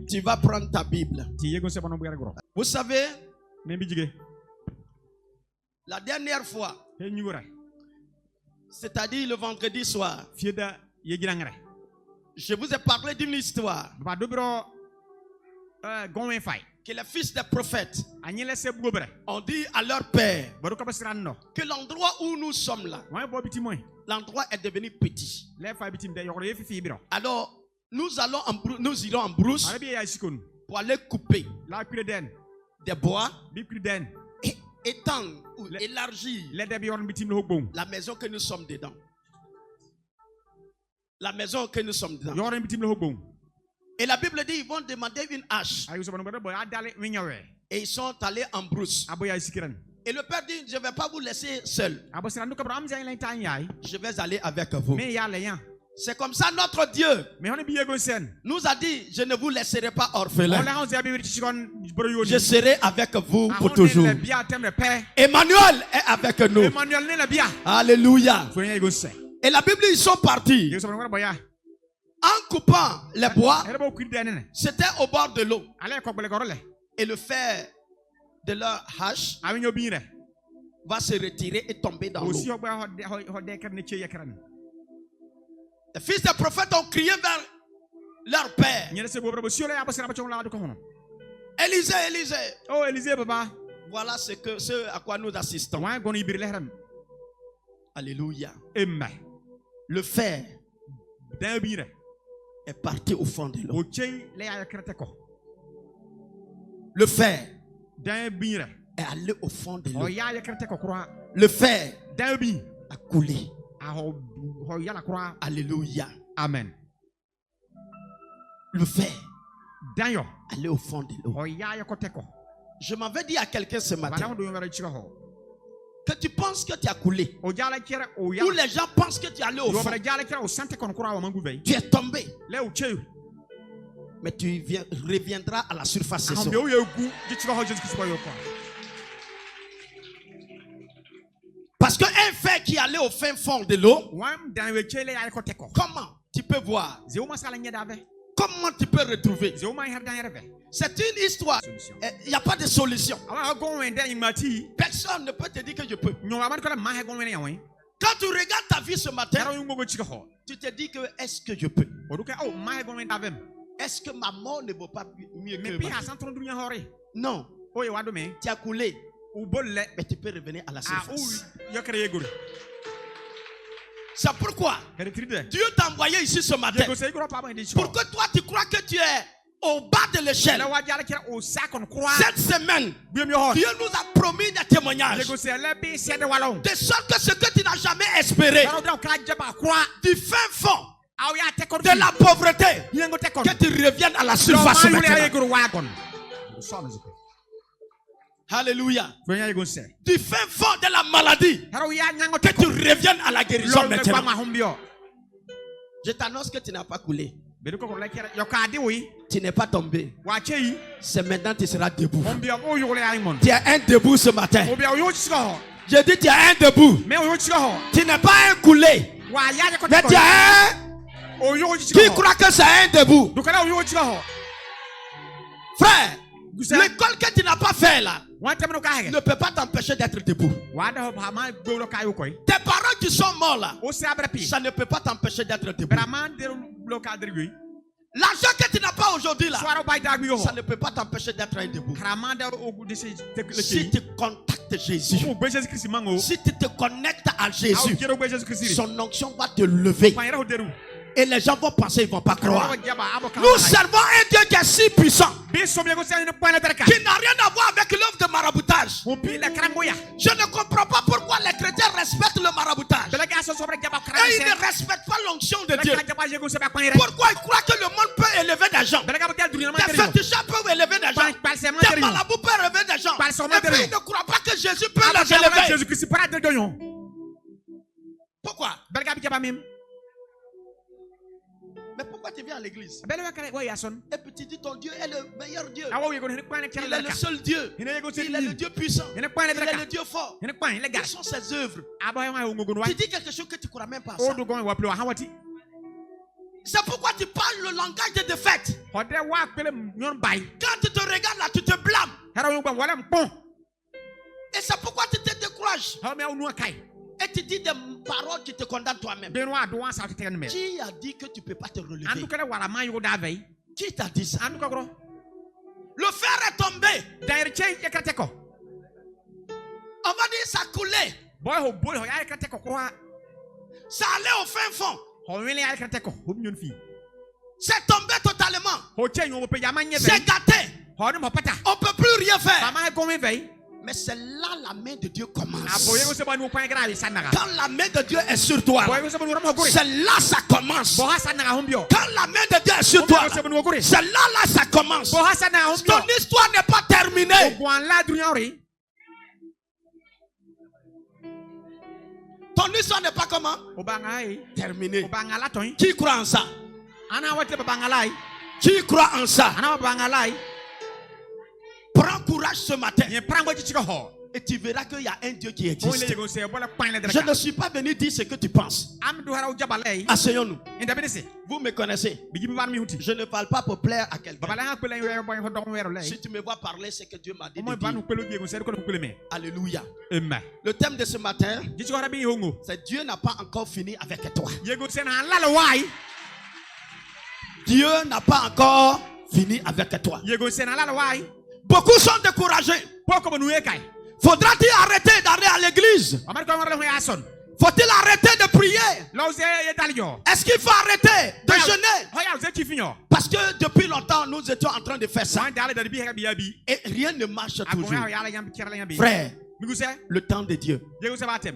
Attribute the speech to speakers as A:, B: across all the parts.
A: Tu vas prendre ta Bible. Vous savez, la dernière fois, c'est-à-dire le vendredi soir, je vous ai parlé d'une histoire que les fils des prophètes ont dit à leur père que l'endroit où nous sommes là, l'endroit est devenu petit. Alors, nous irons en brousse pour aller couper des bois et étendre ou élargir la maison que nous sommes dedans. La maison que nous sommes dedans. Et la Bible dit, ils vont demander une hache. Et ils sont allés en brousse. Et le père dit, je ne vais pas vous laisser seul. Je vais aller avec vous. C'est comme ça notre Dieu nous a dit, je ne vous laisserai pas orphelins. Je serai avec vous pour toujours. Emmanuel est avec nous. Alléluia. Et la Bible, ils sont partis. En coupant les bois, c'était au bord de l'eau. Et le fer de leur hache va se retirer et tomber dans l'eau. Les fils des prophètes ont crié vers leur père. Élisée, Élisée.
B: Oh, Élisée, papa.
A: Voilà ce à quoi nous assistons. Alléluia. Le fer est parti au fond de l'eau. Le fer est allé au fond de l'eau. Le fer a coulé. Alléluia.
B: Amen.
A: Le fer allé au fond de l'eau. Je m'avais dit à quelqu'un ce matin que tu penses que tu as coulé, ou les gens pensent que tu es allé au fond, tu es tombé, mais tu reviendras à la surface ce soir. Parce qu'un fer qui allait au fin fond de l'eau, comment tu peux voir? Comment tu peux retrouver? C'est une histoire. Il n'y a pas de solution. Personne ne peut te dire que je peux. Quand tu regardes ta vie ce matin, tu te dis que est-ce que je peux? Est-ce que ma mort ne vaut pas mieux que ma vie? Non. Tu as coulé. Mais tu peux revenir à la surface. C'est pourquoi Dieu t'a envoyé ici ce matin pour que toi tu crois que tu es au bas de l'échelle. Cette semaine, Dieu nous a promis des témoignages, de sorte que ce que tu n'as jamais espéré, du fin fond de la pauvreté, que tu reviennes à la surface maintenant. Alléluia. Du fin fond de la maladie, que tu reviennes à la guérison maintenant. Je t'annonce que tu n'as pas coulé. Tu n'es pas tombé. C'est maintenant que tu seras debout. Tu es un debout ce matin. Je dis tu es un debout. Tu n'es pas un coulé. Mais tu es un qui croit que c'est un debout. Frère, l'école que tu n'as pas fait là ne peut pas t'empêcher d'être debout. Tes parents qui sont morts là, ça ne peut pas t'empêcher d'être debout. L'argent que tu n'as pas aujourd'hui là, ça ne peut pas t'empêcher d'être debout. Si tu contactes Jésus, si tu te connectes à Jésus, son onction va te lever. Et les gens vont penser, ils ne vont pas croire. Nous servons un Dieu qui est si puissant, qui n'a rien à voir avec l'œuvre de maraboutage. Je ne comprends pas pourquoi les chrétiens respectent le maraboutage et ils ne respectent pas l'onction de Dieu. Pourquoi ils croient que le monde peut élever des gens? Des féticheurs peuvent élever des gens, des marabouts peuvent élever des gens, et puis ils ne croient pas que Jésus peut les élever. Pourquoi? Mais pourquoi tu viens à l'église? Et puis tu dis ton Dieu est le meilleur Dieu. Il est le seul Dieu. Il est le Dieu puissant. Il est le Dieu fort. Quelles sont ses œuvres? Tu dis quelque chose que tu ne crois même pas ça. C'est pourquoi tu parles le langage de défaite. Quand tu te regardes là, tu te blâmes. Et c'est pourquoi tu te décourages. Et tu dis des paroles qui te condamnent toi-même. Qui a dit que tu ne peux pas te relever? Qui t'a dit ça? Le fer est tombé. On va dire ça coulait. Ça allait au fin fond. C'est tombé totalement. C'est gâté. On ne peut plus rien faire. Mais c'est là la main de Dieu commence. Quand la main de Dieu est sur toi, c'est là ça commence. Quand la main de Dieu est sur toi, c'est là ça commence. Ton histoire n'est pas terminée. Ton histoire n'est pas comment? Terminée. Qui croit en ça? Qui croit en ça? Prends courage ce matin. Et tu verras qu'il y a un Dieu qui existe. Je ne suis pas venu dire ce que tu penses. Asseyons-nous. Vous me connaissez. Je ne parle pas pour plaire à quelqu'un. Si tu me vois parler, c'est que Dieu m'a dit de dire. Alléluia. Le thème de ce matin, c'est Dieu n'a pas encore fini avec toi. Dieu n'a pas encore fini avec toi. Beaucoup sont découragés. Faudra-t-il arrêter d'aller à l'église? Faut-il arrêter de prier? Est-ce qu'il faut arrêter de jeûner? Parce que depuis longtemps, nous étions en train de faire ça. Et rien ne marche toujours. Frère, le temps de Dieu,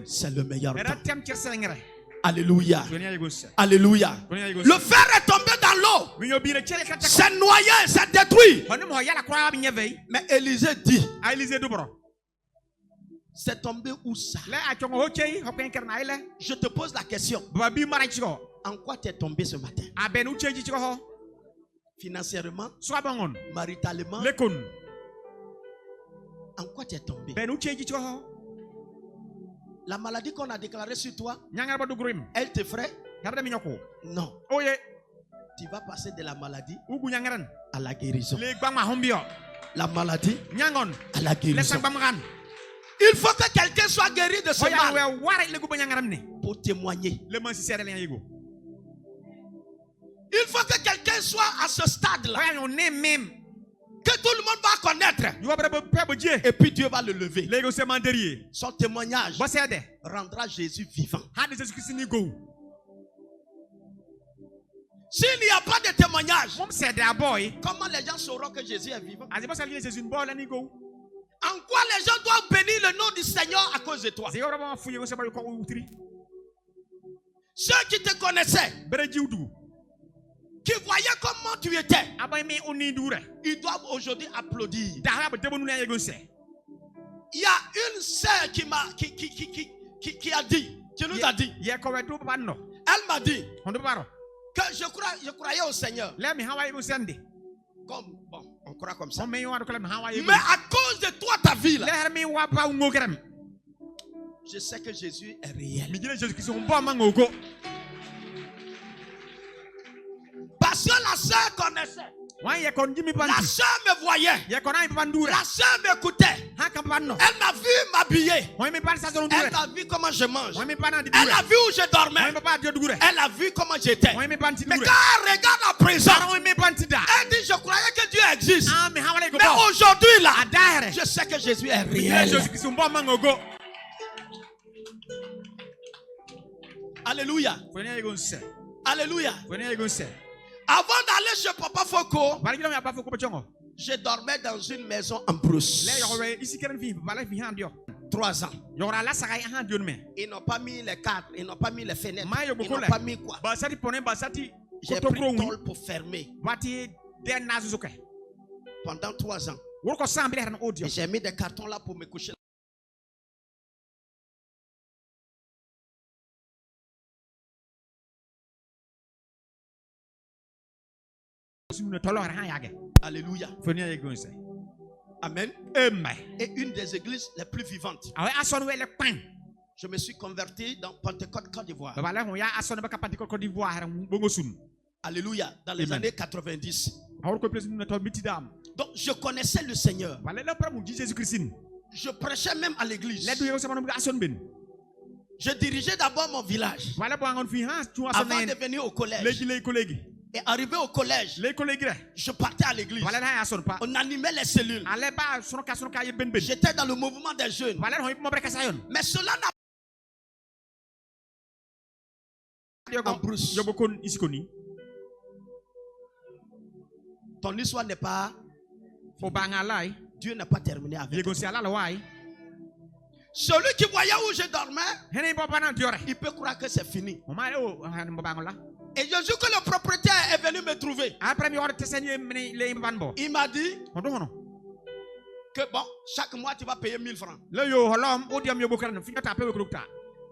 A: c'est le meilleur temps. Alléluia. Alléluia. Le fer est tombé dans l'eau. C'est noyé, c'est détruit. Mais Élisée dit, c'est tombé où ça? Je te pose la question. En quoi tu es tombé ce matin? Financièrement, maritalement, en quoi tu es tombé? La maladie qu'on a déclarée sur toi, elle te ferait? Non. Tu vas passer de la maladie à la guérison. La maladie à la guérison. Il faut que quelqu'un soit guéri de ce mal pour témoigner. Il faut que quelqu'un soit à ce stade-là, que tout le monde va connaître. Et puis Dieu va le lever. Son témoignage rendra Jésus vivant. S'il n'y a pas de témoignage, comment les gens sauront que Jésus est vivant? En quoi les gens doivent bénir le nom du Seigneur à cause de toi? Ceux qui te connaissaient, qui voyaient comment tu étais, ils doivent aujourd'hui applaudir. Il y a une sœur qui a dit, qui nous a dit, elle m'a dit que je croyais au Seigneur. Comme, bon, on croit comme ça. Mais à cause de toi, ta vie là, je sais que Jésus est réel. Parce que la sœur connaissait. La sœur me voyait. La sœur m'écoutait. Elle m'a vu m'habiller. Elle a vu comment je mange. Elle a vu où je dormais. Elle a vu comment j'étais. Mais quand elle regarde à présent, elle dit, je croyais que Dieu existe. Mais aujourd'hui là, je sais que Jésus est réel. Alléluia. Alléluia. Avant d'aller chez Papa Foko, je dormais dans une maison en brousse. 3 ans. Ils n'ont pas mis les cadres, ils n'ont pas mis les fenêtres, ils n'ont pas mis quoi. J'ai pris tôle pour fermer. Pendant 3 ans. Et j'ai mis des cartons là pour me coucher. Alléluia. Amen. Et une des églises les plus vivantes. Je me suis converti dans Pentecôte Côte d'Ivoire. Alléluia. Dans les années 90. Donc je connaissais le Seigneur. Je prêchais même à l'église. Je dirigeais d'abord mon village avant de venir au collège. Et arrivé au collège, je partais à l'église. On animait les cellules. J'étais dans le mouvement des jeunes. Mais cela n'a pas en Bruce. Ton histoire n'est pas... Dieu n'a pas terminé avec toi. Celui qui voyait où je dormais, il peut croire que c'est fini. Et Jésus, que le propriétaire est venu me trouver, il m'a dit que bon, chaque mois tu vas payer 1000 francs.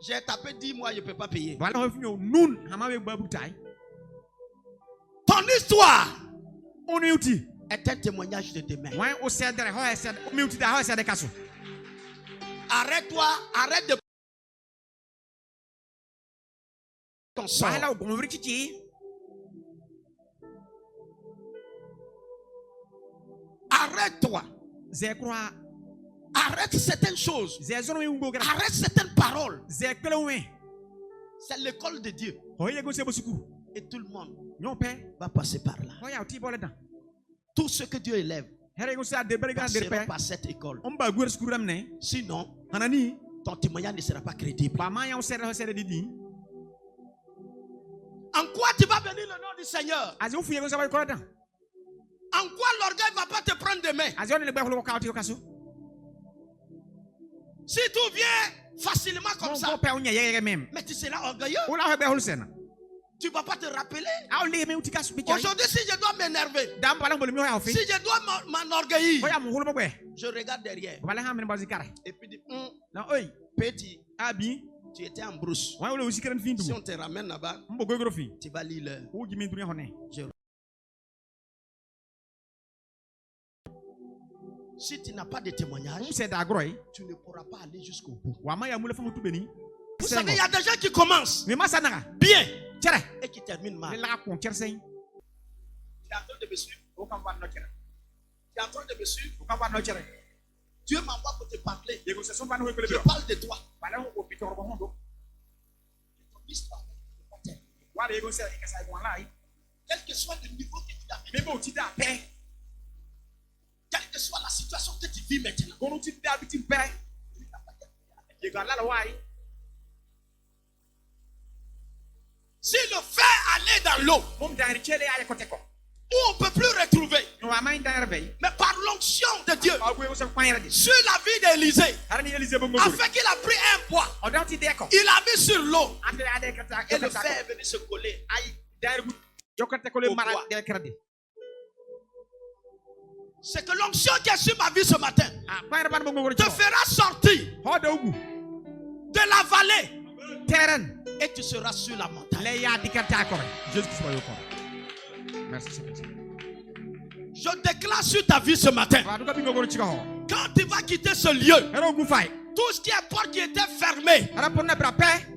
A: J'ai tapé 10 mois, je ne peux pas payer. Ton histoire est un témoignage de demain. Arrête-toi, arrête de ton sort. Arrête-toi. Arrête certaines choses. Arrête certaines paroles. C'est l'école de Dieu. Et tout le monde va passer par là. Tout ce que Dieu élève passera par cette école. Sinon, ton témoignage ne sera pas crédible. En quoi tu vas bénir le nom du Seigneur? En quoi l'orgueil ne va pas te prendre de main? Si tout vient facilement comme ça, mais tu seras orgueilleux. Tu ne vas pas te rappeler. Aujourd'hui, si je dois m'énerver, si je dois m'enorgueillir, je regarde derrière. Et puis dis, petit, tu étais en brousse. Si on te ramène là-bas, tu vas lire l'heure. Si tu n'as pas de témoignage, tu ne pourras pas aller jusqu'au bout. Vous savez, il y a des gens qui commencent bien et qui terminent mal. Tu es en train de me suivre? Tu es en train de me suivre? Dieu m'envoie pour te parler. Je parle de toi. Ton histoire n'est pas terminée. Quel que soit le niveau que tu as fait, quelle que soit la situation que tu vis maintenant, si le fait aller dans l'eau, où on ne peut plus retrouver, mais par l'onction de Dieu, sur la vie d'Élisée, afin qu'il a pris un bois, il a mis sur l'eau, et le fer est venu se coller au bois. C'est que l'onction qui est sur ma vie ce matin te fera sortir de la vallée et tu seras sur la montagne. Je déclare sur ta vie ce matin, quand tu vas quitter ce lieu, tout ce qui est porte qui était fermée,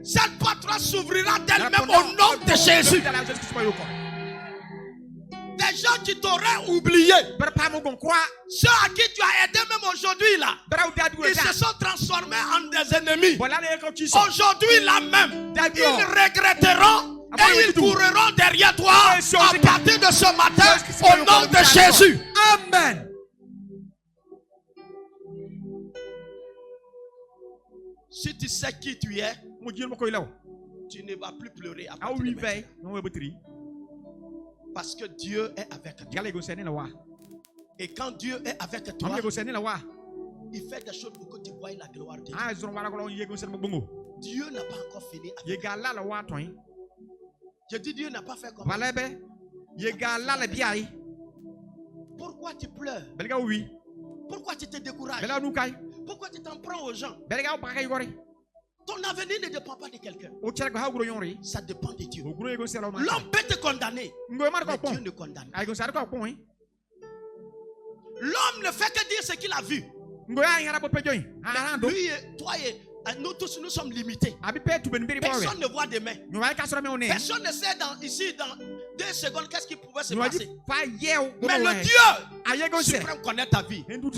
A: cette porte s'ouvrira d'elle-même au nom de Jésus. Des gens qui t'auraient oublié, ceux à qui tu as aidé même aujourd'hui là, ils se sont transformés en des ennemis. Aujourd'hui là même, ils regretteront et ils courront derrière toi à partir de ce matin au nom de Jésus. Amen. Si tu sais qui tu es, tu ne vas plus pleurer à partir de maintenant. Parce que Dieu est avec toi. Et quand Dieu est avec toi, il fait des choses pour que tu voies la gloire de Dieu. Dieu n'a pas encore fini avec toi. Je dis Dieu n'a pas fait comme ça. Pourquoi tu pleures? Pourquoi tu te décourages? Pourquoi tu t'en prends aux gens? Ton avenir ne dépend pas de quelqu'un. Ça dépend de Dieu. L'homme peut te condamner, mais Dieu ne condamne pas. L'homme ne fait que dire ce qu'il a vu. Mais lui, toi et nous tous, nous sommes limités. Personne ne voit demain. Personne ne sait 2 secondes, qu'est-ce qui pouvait se passer? Mais
B: Mais
A: le Dieu suprême connaît ta vie. Il me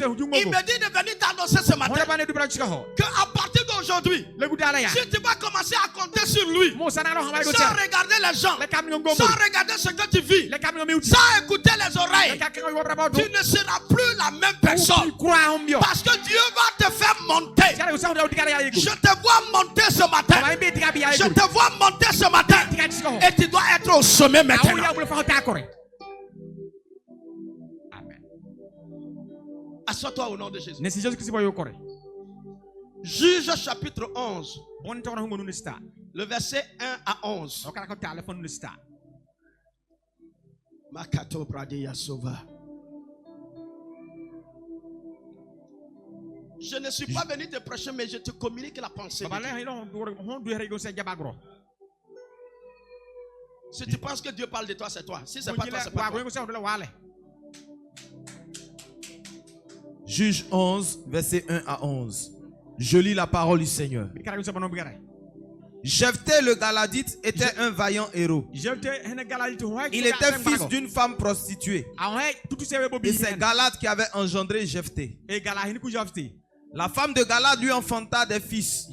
A: dit de venir t'annoncer ce matin qu'à partir d'aujourd'hui, si tu vas commencer à compter sur lui, sans regarder les gens, sans regarder ce que tu vis, sans écouter les oreilles, tu ne seras plus la même personne. Parce que Dieu va te faire monter. Je te vois monter ce matin. Je te vois monter ce matin. Et tu dois être au sommet maintenant.
B: Amen.
A: Assois-toi au nom de Jésus. Juge chapitre 11. Le verset 1 à 11. Makato Pradeya Sova. Je ne suis pas venu te prêcher, mais je te communique la pensée. Si tu penses que Dieu parle de toi, c'est toi. Si c'est pas toi, c'est pas toi.
C: Juge 11, verset 1 à 11. Je lis la parole du Seigneur. Jephthé le Galadite était un vaillant héros. Il était fils d'une femme prostituée. Et c'est Galad qui avait engendré Jephthé. La femme de Galad lui enfanta des fils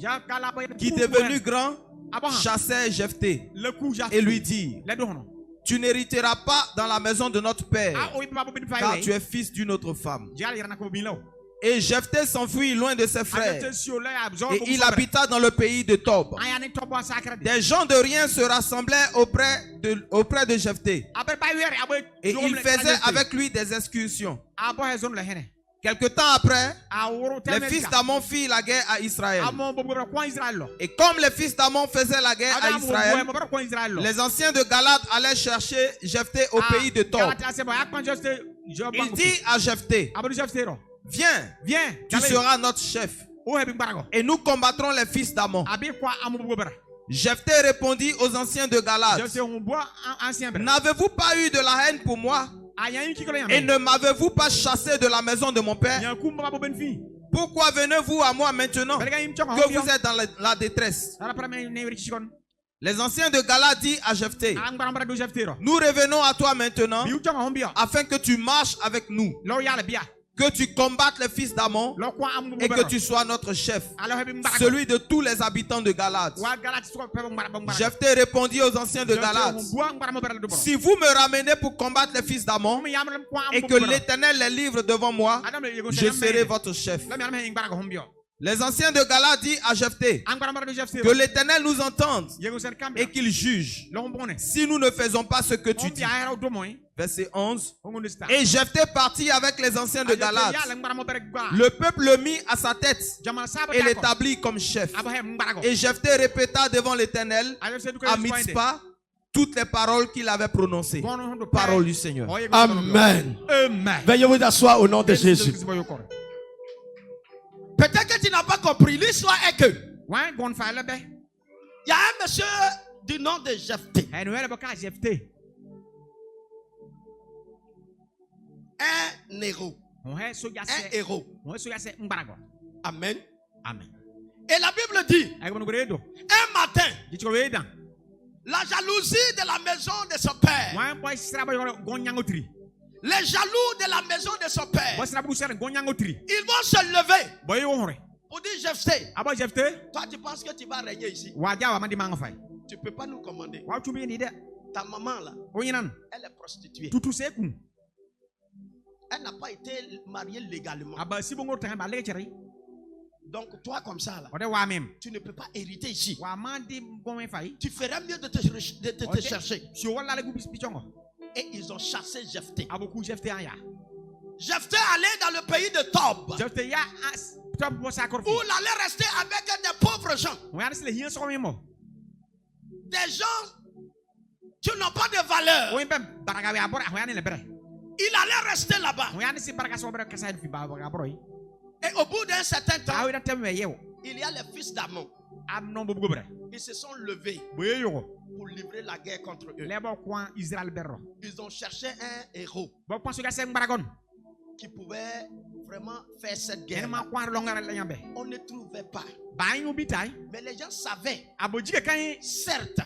C: qui, devenus grands, chassaient Jephthé et lui dirent: tu n'hériteras pas dans la maison de notre père, car tu es fils d'une autre femme. Et Jephthé s'enfuit loin de ses frères et il habita dans le pays de Tob. Des gens de rien se rassemblaient auprès de Jephthé et ils faisaient avec lui des excursions. Quelque temps après, les fils d'Ammon firent la guerre à Israël. Et comme les fils d'Ammon faisaient la guerre à Israël, les anciens de Galad allaient chercher Jephthé au pays de Tob. Il dit à Jephthé: viens, tu seras notre chef et nous combattrons les fils d'Ammon. Jephthé répondit aux anciens de Galad: n'avez-vous pas eu de la haine pour moi? Et ne m'avez-vous pas chassé de la maison de mon père? Pourquoi venez-vous à moi maintenant que vous êtes dans la détresse? Les anciens de Galad disent à Jephthé: nous revenons à toi maintenant afin que tu marches avec nous, que tu combattes les fils d'Ammon et que tu sois notre chef, celui de tous les habitants de Galad. Jephthé répondit aux anciens de Galad: si vous me ramenez pour combattre les fils d'Ammon et que l'Éternel les livre devant moi, je serai votre chef. Les anciens de Galad disent à Jephthé: que l'Éternel nous entende et qu'il juge si nous ne faisons pas ce que tu dis. Verset 11. Et Jephthé partit avec les anciens de Galad. Le peuple le mit à sa tête et l'établit comme chef. Et Jephthé répéta devant l'Éternel à Mitzpah toutes les paroles qu'il avait prononcées. Parole du Seigneur.
A: Amen. Veuillez vous asseoir au nom de Jésus. Peut-être que tu n'as pas compris. L'histoire est que il y a un monsieur du nom de Jephthé. Un héros. Un héros. Amen.
B: Amen.
A: Et la Bible dit, un matin, la jalousie de la maison de son père, les jaloux de la maison de son père, ils vont se lever pour dire: Jephthé, toi tu penses que tu vas régner ici? Tu ne peux pas nous commander. Ta maman là, elle est prostituée. Elle n'a pas été mariée légalement. Donc toi comme ça là, tu ne peux pas hériter ici. Tu ferais mieux de te chercher. Et ils ont chassé Jephthé. Jephthé allait dans le pays de Tob, où il allait rester avec des pauvres gens. Des gens qui n'ont pas de valeur. Il allait rester là-bas. Et au bout d'un certain temps, il y a les fils d'Ammon. Ils se sont levés pour livrer la guerre contre eux. Ils ont cherché un héros qui pouvait vraiment faire cette guerre. On ne trouvait pas. Mais les gens savaient, certes,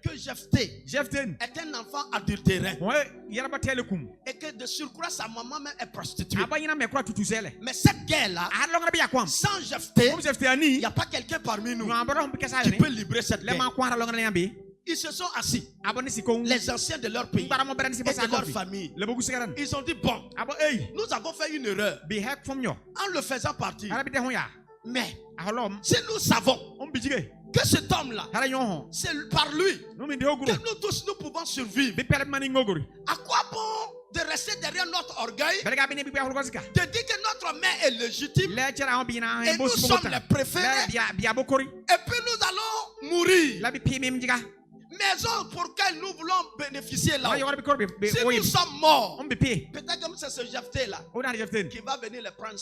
A: que Jephthé est un enfant adultérin. Et que de surcroît sa maman même est prostituée. Mais cette guerre-là, sans Jephthé, il n'y a pas quelqu'un parmi nous qui peut libérer cette guerre. Ils se sont assis, les anciens de leur pays et de leur famille. Ils ont dit, bon, nous avons fait une erreur en le faisant partir. Mais si nous savons que cet homme-là, c'est par lui que nous tous nous pouvons survivre, à quoi bon de rester derrière notre orgueil, de dire que notre mère est légitime et nous sommes les préférés, et puis nous allons mourir. Maison pour laquelle nous voulons bénéficier là. Si nous sommes morts, peut-être comme c'est ce Jephthé là qui va venir les prendre.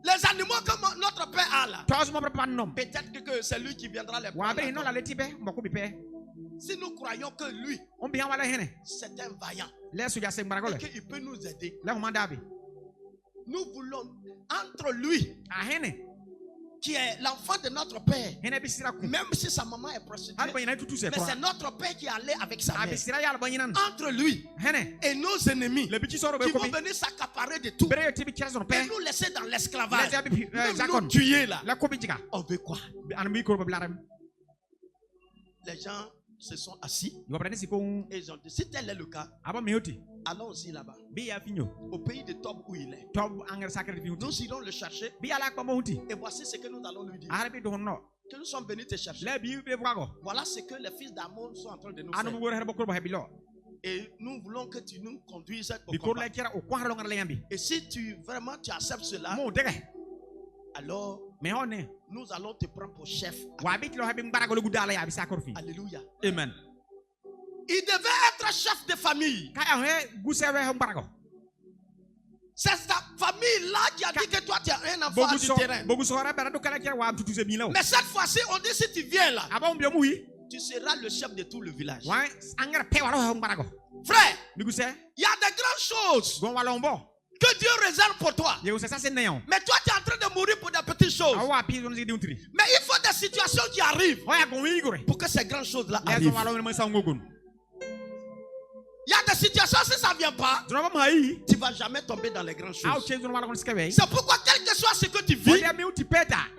A: Les animaux comme notre père a là, peut-être que c'est lui qui viendra les prendre. Si nous croyons que lui, c'est un vaillant et qu'il peut nous aider, nous voulons entre lui qui est l'enfant de notre père, même si sa maman est prostituée, mais c'est notre père qui est allé avec sa mère. Entre lui et nos ennemis qui vont venir s'accaparer de tout et nous laisser dans l'esclavage, nous tuer là. On veut quoi? Les gens se sont assis et ils ont dit, si tel est le cas, allons-y là-bas, au pays de Tob où il est. Nous irons le chercher et voici ce que nous allons lui dire, que nous sommes venus te chercher. Voilà ce que les fils d'Ammon sont en train de nous faire. Et nous voulons que tu nous conduises au combat. Et si tu acceptes cela, alors nous allons te prendre pour chef. Alléluia.
C: Amen.
A: Il devait être chef de famille. C'est sa famille-là qui a dit que toi tu es un enfant du terrain. Mais cette fois-ci, on dit si tu viens là, tu seras le chef de tout le village. Frère, il y a de grandes choses que Dieu réserve pour toi. Mais toi, tu es en train de mourir pour des petites choses. Mais il faut des situations qui arrivent pour que ces grandes choses-là arrivent. Il y a des situations, si ça ne vient pas, tu ne vas jamais tomber dans les grandes choses. C'est pourquoi, quel que soit ce que tu vis,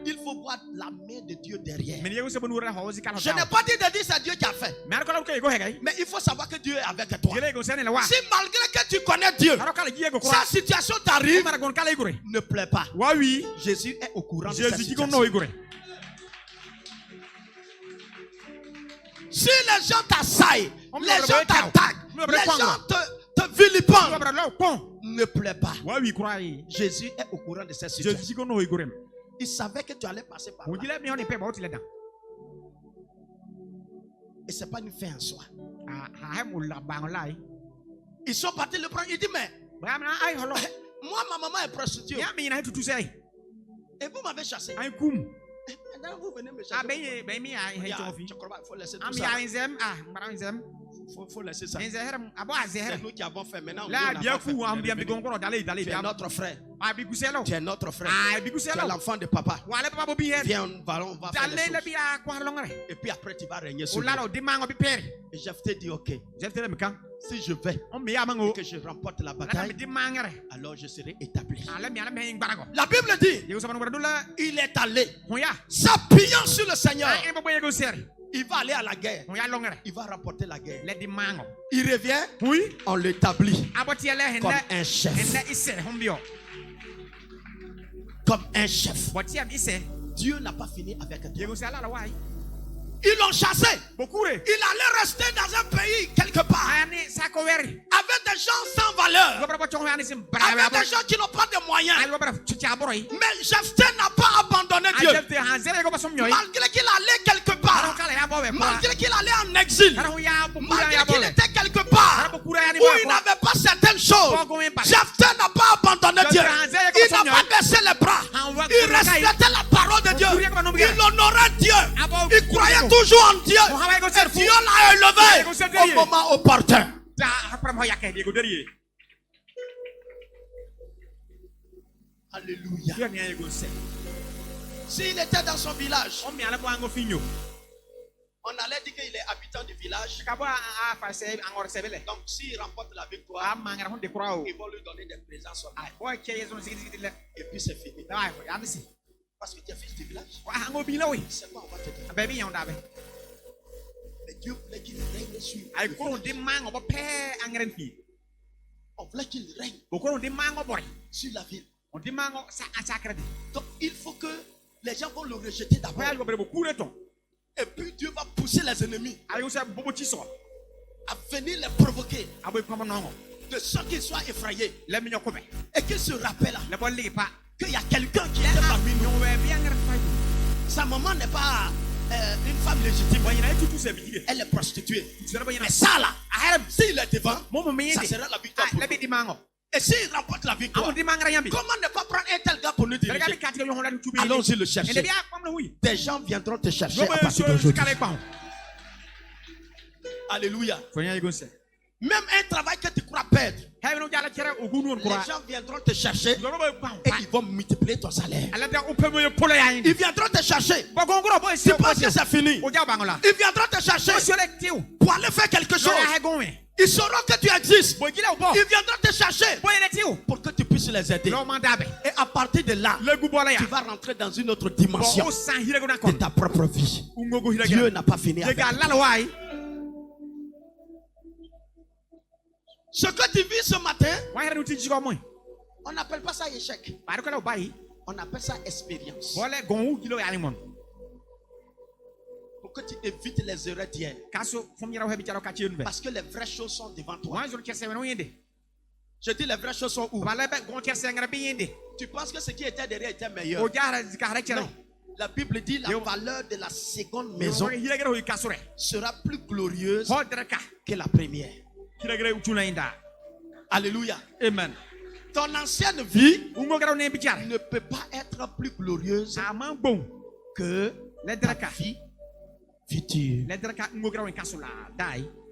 A: il faut voir la main de Dieu derrière. Je n'ai pas dit de dire c'est Dieu qui a fait. Mais il faut savoir que Dieu est avec toi. Si malgré que tu connais Dieu, cette situation t'arrive, ne plaît pas. Jésus est au courant de cette situation. Si les gens t'assaillent, les gens t'attaquent, les gens te vilipendent, ne plaît pas. Jésus est au courant de cette situation. Il savait que tu allais passer par là. Et ce n'est pas une fin en soi. Ils sont partis le prendre. Il dit, mais moi, ma maman est prostituée. Et vous m'avez chassé. Maintenant, vous venez me chercher. Je crois qu'il faut laisser tout ça. Faut laisser ça. C'est nous qui avons fait. Maintenant, tu es notre frère. Tu es notre frère. Tu es l'enfant de papa. Viens, on va faire les choses. Et puis après, tu vas régner sur nous. Et Jephthé dit, ok. Si je vais et que je remporte la bataille, alors je serai établi. La Bible dit, il est allé s'appuyant sur le Seigneur. Il va aller à la guerre. Il va remporter la guerre. Il revient, on l'établit comme un chef. Comme un chef. Dieu n'a pas fini avec toi. Ils l'ont chassé. Il allait rester dans un pays quelque part avec des gens sans valeur, avec des gens qui n'ont pas de moyens. Mais Jephthé n'a pas abandonné Dieu. Malgré qu'il allait quelque part, malgré qu'il allait en exil, malgré qu'il était quelque part où il n'avait pas certaines choses, Jephthé n'a pas abandonné Dieu. Il n'a pas baissé les bras. Il respectait la parole de Dieu. Il honorait Dieu. Il croyait toujours en Dieu. Et Dieu l'a élevé au moment opportun. Alléluia. S'il était dans son village, on allait dire qu'il est habitant du village. Donc s'il remporte la victoire, ils vont lui donner des présents seulement. Et puis c'est fini. Parce que tu es fils du village. C'est quoi on va te dire? Mais Dieu voulait qu'il règne sur lui. On voulait qu'il règne sur la ville. Donc il faut que les gens vont le rejeter d'abord. Et puis Dieu va pousser les ennemis à venir les provoquer, de sorte qu'ils soient effrayés et qu'ils se rappellent qu'il y a quelqu'un qui est parmi nous. Sa maman n'est pas une femme légitime. Elle est prostituée. Mais ça là, s'il est devant, ça sera la victoire pour nous. Et s'il remporte la victoire, comment ne pas prendre un tel gars pour nous diriger? Allons-y le chercher. Des gens viendront te chercher à partir d'aujourd'hui. Alléluia. Même un travail que tu crois perdre, les gens viendront te chercher et ils vont multiplier ton salaire. Ils viendront te chercher. Tu penses que c'est fini? Ils viendront te chercher pour aller faire quelque chose. Ils sauront que tu existes. Ils viendront te chercher pour que tu puisses les aider. Et à partir de là, tu vas rentrer dans une autre dimension de ta propre vie. Dieu n'a pas fini avec toi. Ce que tu vis ce matin, on n'appelle pas ça échec. On appelle ça expérience. Pour que tu évites les erreurs d'hier. Parce que les vraies choses sont devant toi. Je dis les vraies choses sont où? Tu penses que ce qui était derrière était meilleur? Non. La Bible dit la valeur de la seconde maison sera plus glorieuse que la première. Alléluia. Amen. Ton ancienne vie ne peut pas être plus glorieuse que ta vie future.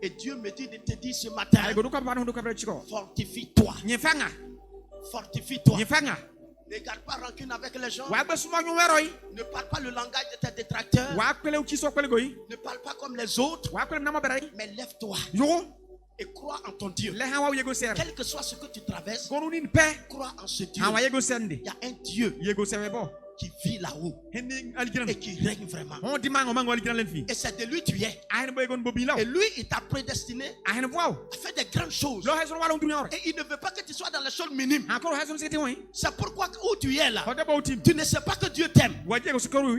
A: Et Dieu me dit de te dire ce matin, fortifie-toi. Fortifie-toi. Ne garde pas rancune avec les gens. Ne parle pas le langage de tes détracteurs. Ne parle pas comme les autres. Mais lève-toi. Et crois en ton Dieu. Quel que soit ce que tu traverses, crois en ce Dieu. Il y a un Dieu qui vit là-haut et qui règne vraiment. Et c'est de lui tu es. Et lui, il t'a prédestiné à faire des grandes choses. Et il ne veut pas que tu sois dans les choses minimes. C'est pourquoi où tu es là, tu ne sais pas que Dieu t'aime.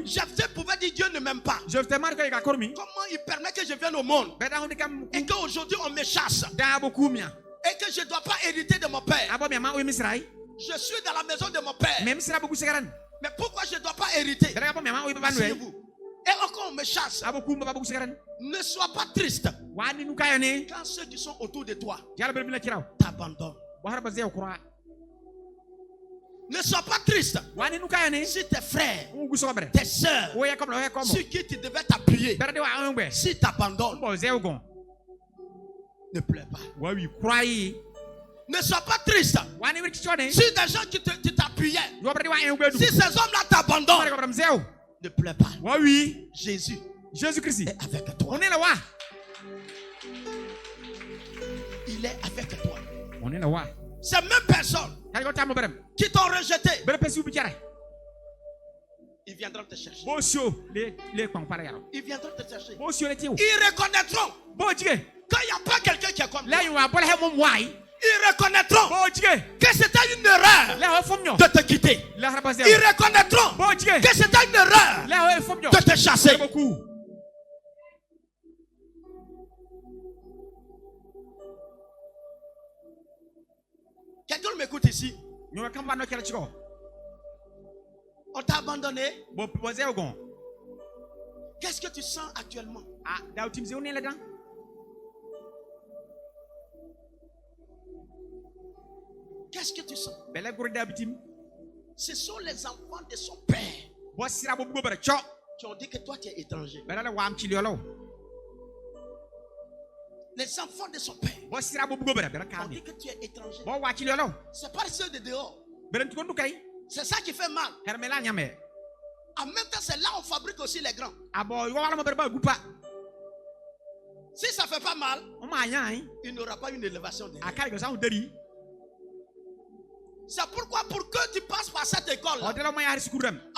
A: Jephthé pouvait dire Dieu ne m'aime pas. Comment il permet que je vienne au monde et qu'aujourd'hui on me chasse et que je ne dois pas hériter de mon père? Je suis dans la maison de mon père. Mais pourquoi je ne dois pas hériter? Asseyez-vous. Et encore on me chasse. Ne sois pas triste quand ceux qui sont autour de toi t'abandonnent. Ne sois pas triste si tes frères, tes soeurs, sur qui tu devais t'appuyer, si t'abandonnent. Ne pleure pas. Ne sois pas triste si des gens qui t'appuyaient, si ces hommes-là t'abandonnent, ne pleure pas. Jésus-Christ est avec toi. Il est avec toi. Ces mêmes personnes qui t'ont rejeté, ils viendront te chercher. Ils viendront te chercher. Ils reconnaîtront qu'il n'y a pas quelqu'un qui est comme toi. Ils reconnaîtront que c'était une erreur de te quitter. Ils reconnaîtront que c'était une erreur de te chasser. Quelqu'un m'écoute ici. On t'a abandonné. Qu'est-ce que tu sens actuellement? Qu'est-ce que tu sens? Ce sont les enfants de son père qui ont dit que toi tu es étranger. Les enfants de son père ont dit que tu es étranger. C'est pas ceux de dehors. C'est ça qui fait mal. En même temps, c'est là où on fabrique aussi les grands. Si ça fait pas mal, il n'aura pas une élévation de l'air. C'est pourquoi pour que tu passes par cette école, on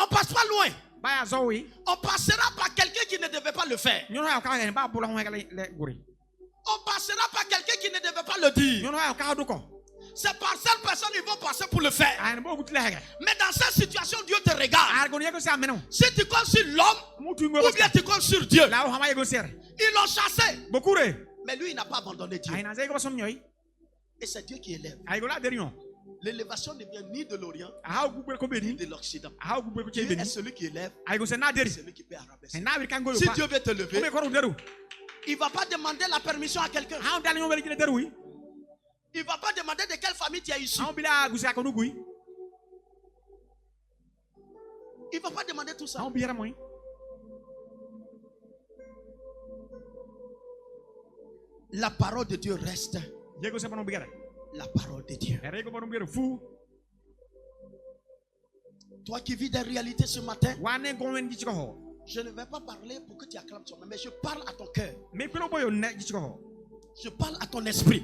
A: passe pas loin. On passera par quelqu'un qui ne devait pas le faire. On passera par quelqu'un qui ne devait pas le dire. C'est par cette personne qu'ils vont passer pour le faire. Mais dans cette situation, Dieu te regarde. Si tu comptes sur l'homme ou bien tu comptes sur Dieu. Ils l'ont chassé. Mais lui, il n'a pas abandonné Dieu. Et c'est Dieu qui élève. L'élévation ne vient ni de l'Orient ni de l'Occident. Dieu est celui qui élève. C'est celui qui peut rabaisser. Si Dieu veut te lever, il ne va pas demander la permission à quelqu'un. Il ne va pas demander de quelle famille tu es issu. Il ne va pas demander tout ça. La parole de Dieu reste. La parole de Dieu. Toi qui vis des réalités ce matin, je ne vais pas parler pour que tu acclames toi-même, mais je parle à ton cœur. Je parle à ton esprit.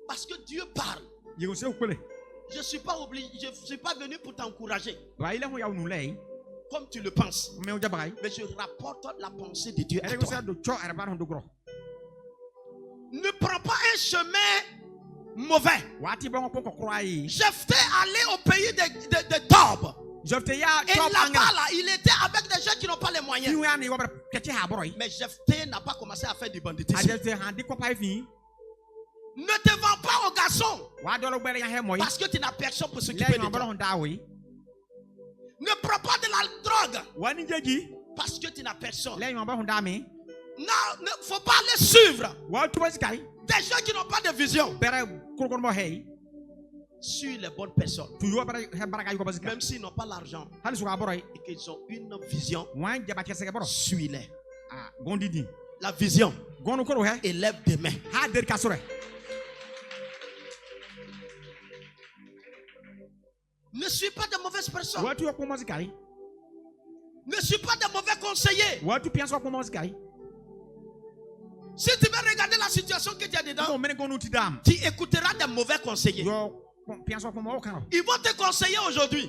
A: Parce que Dieu parle. Je ne suis pas obligé, je ne suis pas venu pour t'encourager. Comme tu le penses. Mais je rapporte la pensée de Dieu à toi. Ne prends pas un chemin mauvais. Jephthé allait au pays de Tob. Et là-bas, il était avec des gens qui n'ont pas les moyens. Mais Jephthé n'a pas commencé à faire du banditisme. Ne te vends pas aux garçons. Parce que tu n'as personne pour s'occuper de toi. Ne prends pas de la drogue. Parce que tu n'as personne. Non, il ne faut pas les suivre. Des gens qui n'ont pas de vision. Suis les bonnes personnes. Même s'ils n'ont pas l'argent et qu'ils ont une vision, suis-les. La vision élève des mains. Ne suis pas de mauvaises personnes. Ne suis pas de mauvais conseillers. Si tu veux regarder la situation que tu as dedans, tu écouteras des mauvais conseillers. Ils vont te conseiller aujourd'hui.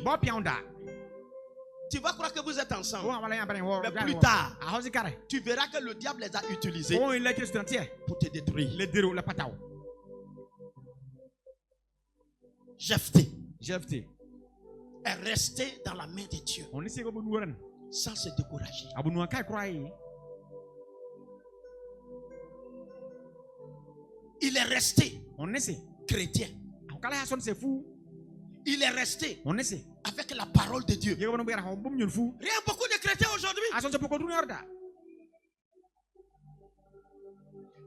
A: Tu vas croire que vous êtes ensemble. Mais plus tard, tu verras que le diable les a utilisés pour te détruire. Jephthé est resté dans la main de Dieu sans se décourager. Il est resté chrétien. Il est resté avec la parole de Dieu. Rien beaucoup de chrétiens aujourd'hui.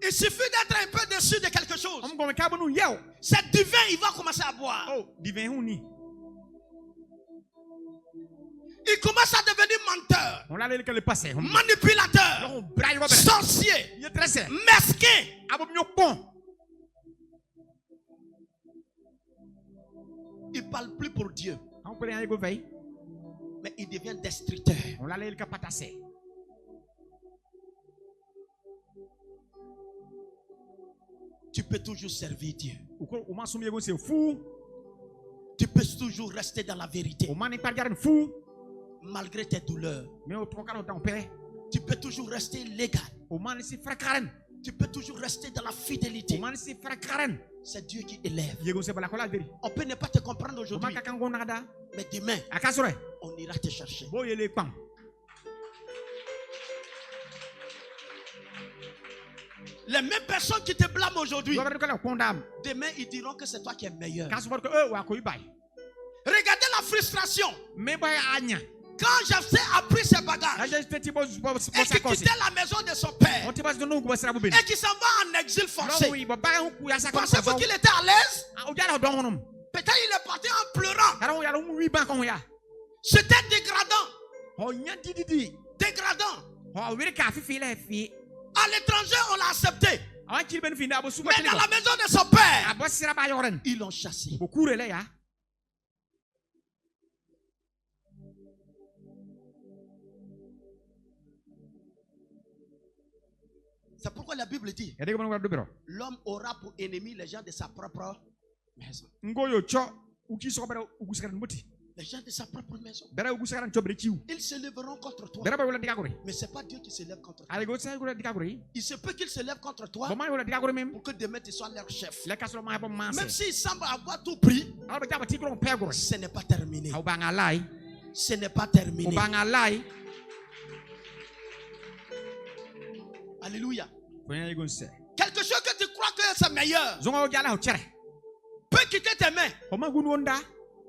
A: Il suffit d'être un peu dessus de quelque chose. C'est divin, il va commencer à boire. Il commence à devenir menteur, manipulateur, sorcier, mesquin. Il ne parle plus pour Dieu, mais il devient destructeur. Tu peux toujours servir Dieu. Tu peux toujours rester dans la vérité. Malgré tes douleurs. Tu peux toujours rester légal. Tu peux toujours rester dans la fidélité. C'est Dieu qui élève. On peut ne pas te comprendre aujourd'hui, mais demain, on ira te chercher. Les mêmes personnes qui te blâment aujourd'hui, demain ils diront que c'est toi qui es meilleur. Regardez la frustration. Quand Jephthé a pris ses bagages et qu'il quittait la maison de son père et qu'il s'en va en exil forcé, pensez-vous qu'il était à l'aise? Peut-être il est parti en pleurant. C'était dégradant. À l'étranger, on l'a accepté. Mais dans la maison de son père, ils l'ont chassé. C'est pourquoi la Bible dit l'homme aura pour ennemi les gens de sa propre maison. Les gens de sa propre maison. Ils se lèveront contre toi. Mais ce n'est pas Dieu qui se lève contre toi. Il se peut qu'ils se lèvent contre toi pour que demain tu sois leur chef. Même s'ils semblent avoir tout pris, ce n'est pas terminé. Ce n'est pas terminé. Alléluia. Quelque chose que tu crois que c'est meilleur peut quitter tes mains.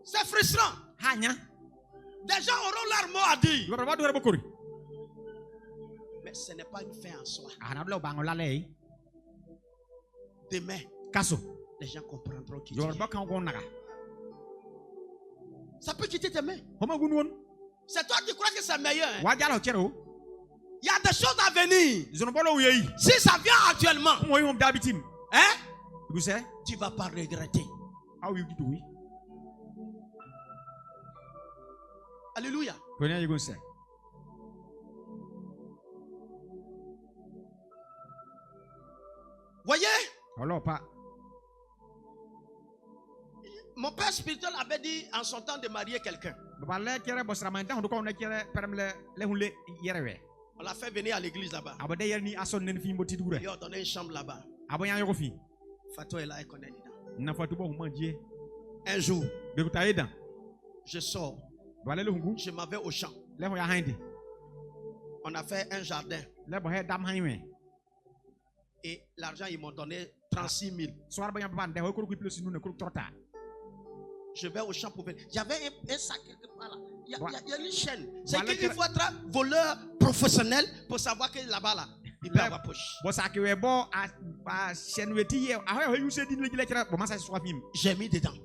A: C'est frustrant. Des gens auront leur mot à dire. Mais ce n'est pas une fin en soi. Demain, les gens comprendront qui tu es. Ça peut quitter tes mains. C'est toi qui crois que c'est meilleur. Hein? Il y a des choses à venir. Si ça vient actuellement, hein? Tu ne vas pas regretter. Alléluia. Voyez? Mon père spirituel avait dit en son temps de marier quelqu'un. On l'a fait venir à l'église là-bas. Il a donné une chambre là-bas. Fatou est là, elle connaît dedans. Un jour, je sors. Je m'en vais au champ. On a fait un jardin. Et l'argent, ils m'ont donné 36 000. Je vais au champ pour venir. J'avais un sac quelque part là. Il y a une chaîne. C'est qu'il faut être voleur professionnel pour savoir que là-bas là, il peut avoir poche. J'ai mis dedans.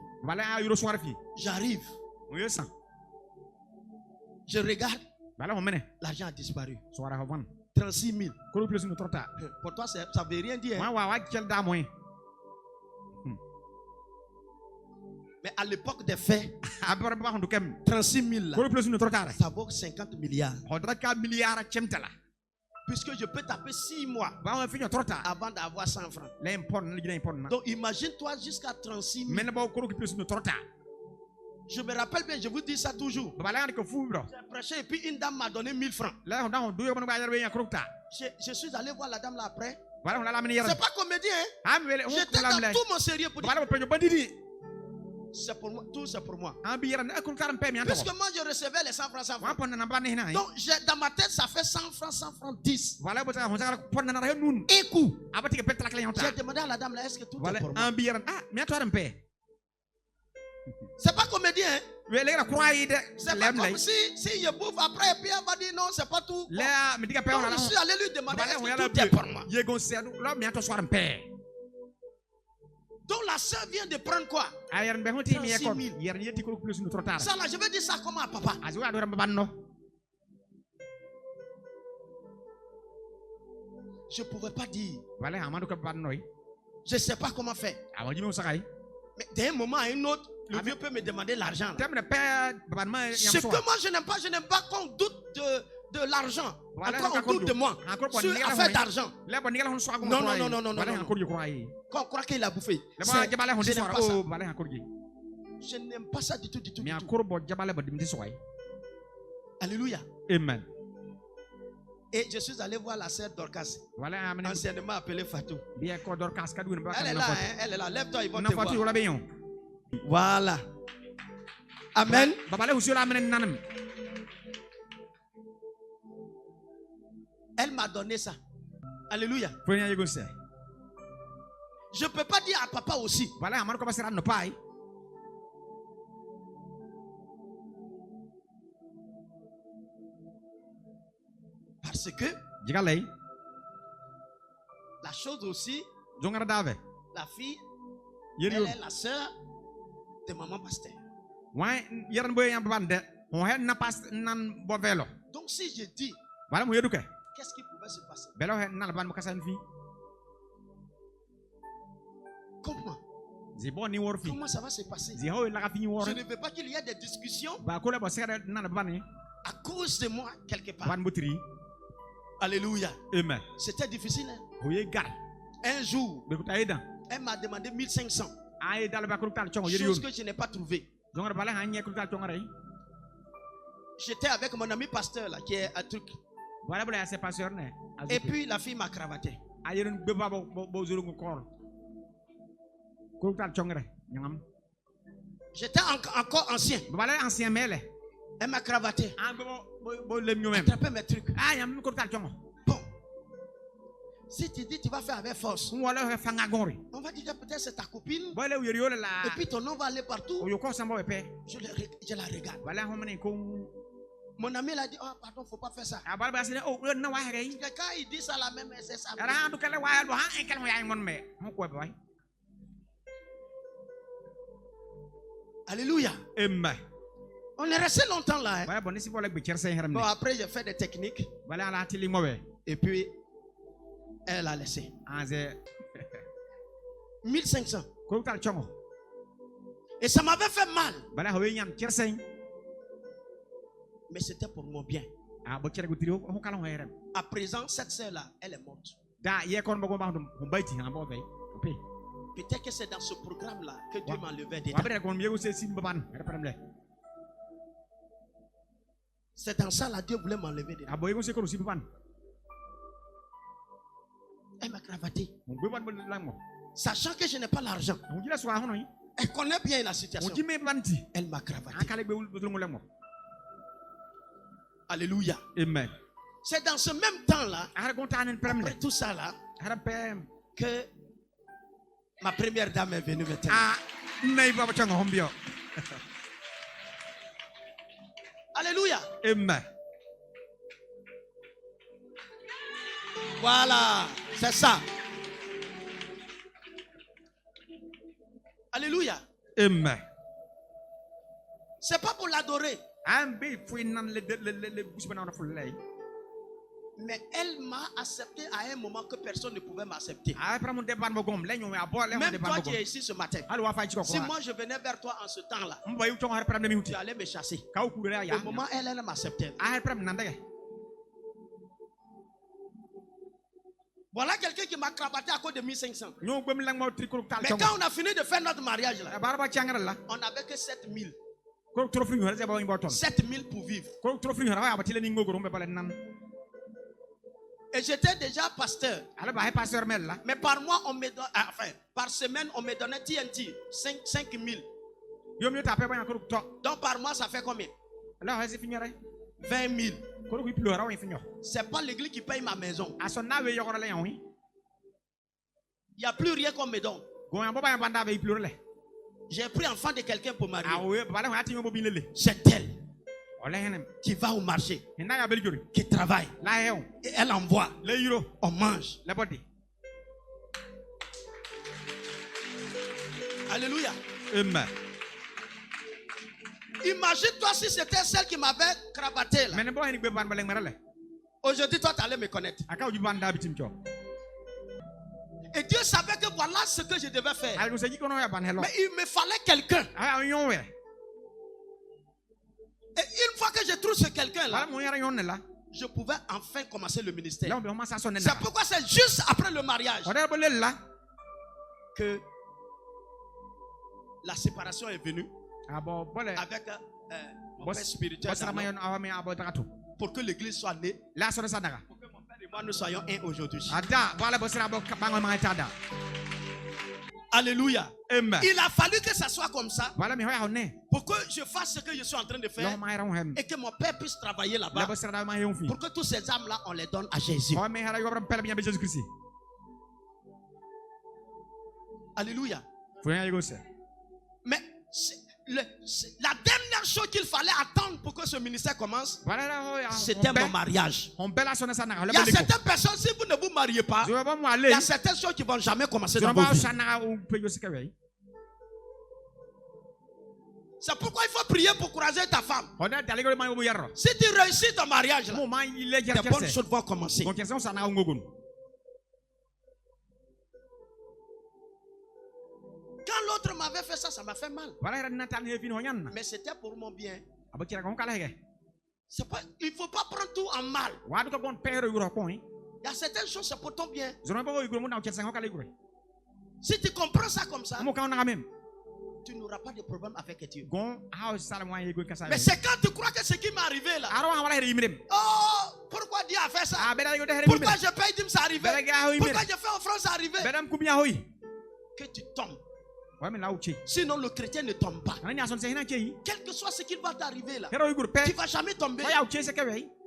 A: J'arrive. Je regarde. L'argent a disparu. 36 000. Pour toi, ça ne veut rien dire. Hein? Mais à l'époque des faits, 36 000 là, ça vaut 50 milliards. Puisque je peux taper 6 mois avant d'avoir 100 francs. Donc imagine-toi jusqu'à 36 000. Je me rappelle bien, je vous dis ça toujours. J'ai prêché et puis une dame m'a donné 1000 francs. Je suis allé voir la dame là après. C'est pas comédien. Hein? J'étais dans tout mon sérieux pour dire. C'est pour moi, tout c'est pour moi. Puisque moi je recevais les 100 francs, 100 francs. Donc dans ma tête ça fait 100 francs 10. Et coup, j'ai demandé à la dame là, est-ce que tout est pour moi? C'est pas comédien. Hein? C'est pas comme si je bouffe après et puis elle va dire non, c'est pas tout. Donc je suis allé lui demander est-ce que tout est pour moi? Donc la soeur vient de prendre quoi? 36 000. Ça là, je vais dire ça comment à papa? Je ne pouvais pas dire. Je ne sais pas comment faire. Mais d'un moment à un autre, le vieux peut me demander l'argent. Ce que moi je n'aime pas qu'on doute de l'argent. Encore on doute de moi. Sur affaire d'argent. Non. Quand on croit qu'il a bouffé. Je n'aime pas ça. Je n'aime pas ça du tout. Alléluia.
C: Amen.
A: Et je suis allé voir la sœur Dorcas, anciennement appelée Fatou. Elle est là, hein, elle est là. Lève-toi, ils vont te voir. Voilà. Amen. Elle m'a donné ça. Alléluia. Je ne peux pas dire à papa aussi. Parce que la chose aussi, la fille, elle est la sœur de maman pasteur. Donc si je dis, qu'est-ce qui pouvait se passer? Comment? Comment ça va se passer? Je ne veux pas qu'il y ait des discussions à cause de moi quelque part. Alléluia.
C: Amen.
A: C'était difficile. Hein?
C: Oui, gars.
A: Un jour, elle m'a demandé 1500. Chose que je n'ai pas trouvé. J'étais avec mon ami pasteur là, qui est un truc. Et puis la fille m'a cravaté. J'étais encore ancien. Elle m'a cravaté. Attrapé mes trucs. Bon. Si tu dis tu vas faire avec force, on va dire que peut-être c'est ta copine. Et puis ton nom va aller partout. Je la regarde. Mon ami l'a dit, oh pardon, faut pas faire ça. Quand il dit ça la même, c'est ça. Alléluia.
C: Amen.
A: On est resté longtemps là. Hein? Bon, après j'ai fait des techniques. Et puis elle a laissé. 1500. Et ça m'avait fait mal. Mais c'était pour mon bien. À présent, cette sœur-là, elle est morte. Peut-être que c'est dans ce programme-là que Dieu m'a enlevé dedans. C'est dans ça là Dieu voulait m'enlever dedans. Elle m'a cravaté. Sachant que je n'ai pas l'argent. Elle connaît bien la situation. Elle m'a cravaté. Alléluia.
C: Amen.
A: C'est dans ce même temps-là, après tout ça là, que ma première dame est venue me tenir. Alléluia.
C: Amen.
A: Voilà, c'est ça. Alléluia.
C: Amen.
A: C'est pas pour l'adorer. Mais elle m'a accepté à un moment que personne ne pouvait m'accepter. Même toi qui es ici ce matin, si moi je venais vers toi en ce temps-là, tu allais me chasser. Au moment elle m'acceptait. Voilà quelqu'un qui m'a cravaté à cause de 1500. Mais quand on a fini de faire notre mariage là, on n'avait que 7000. 7000 pour vivre. Et j'étais déjà pasteur. Mais par mois, on me donne, enfin, par semaine, on me donnait TNT 5000. Donc par mois, ça fait combien? 20 000. C'est pas l'église qui paye ma maison. Il n'y a plus rien qu'on me donne. J'ai pris enfant de quelqu'un pour marier. C'est elle qui va au marché, qui travaille, et elle envoie, on mange. Alléluia.
C: Amen.
A: Imagine-toi si c'était celle qui m'avait cravaté là. Aujourd'hui, toi, tu allais me connaître. Et Dieu savait que voilà ce que je devais faire. Mais il me fallait quelqu'un. Et une fois que je trouve ce quelqu'un-là, je pouvais enfin commencer le ministère. C'est pourquoi c'est juste après le mariage que la séparation est venue avec mon père spirituel pour que l'église soit née, pour que mon père et moi nous soyons un aujourd'hui. Alléluia.
C: Amen.
A: Il a fallu que ça soit comme ça pour que je fasse ce que je suis en train de faire et que mon père puisse travailler là-bas pour que tous ces âmes-là, on les donne à Jésus. Alléluia. Mais la dernière chose qu'il fallait attendre pour que ce ministère commence, c'était mon mariage. Il y a certaines personnes, si vous ne vous mariez pas, il y a certaines choses qui ne vont jamais commencer dans vos vies. C'est pourquoi il faut prier pour courager ta femme. Si tu réussis ton mariage, là, des bonnes choses vont commencer. Quand l'autre m'avait fait ça, ça m'a fait mal. Mais c'était pour mon bien. Il ne faut pas prendre tout en mal. Il y a certaines choses, c'est pour ton bien. Si tu comprends ça comme ça, tu n'auras pas de problème avec Dieu. Mais c'est quand tu crois que ce qui m'est arrivé là. Oh, pourquoi Dieu a fait ça? Pourquoi je paye Dieu, ça arrivé? Pourquoi je fais offrande, ça arrivé? Que tu tombes. Sinon le chrétien ne tombe pas. Quel que soit ce qui va t'arriver là, tu ne vas jamais tomber.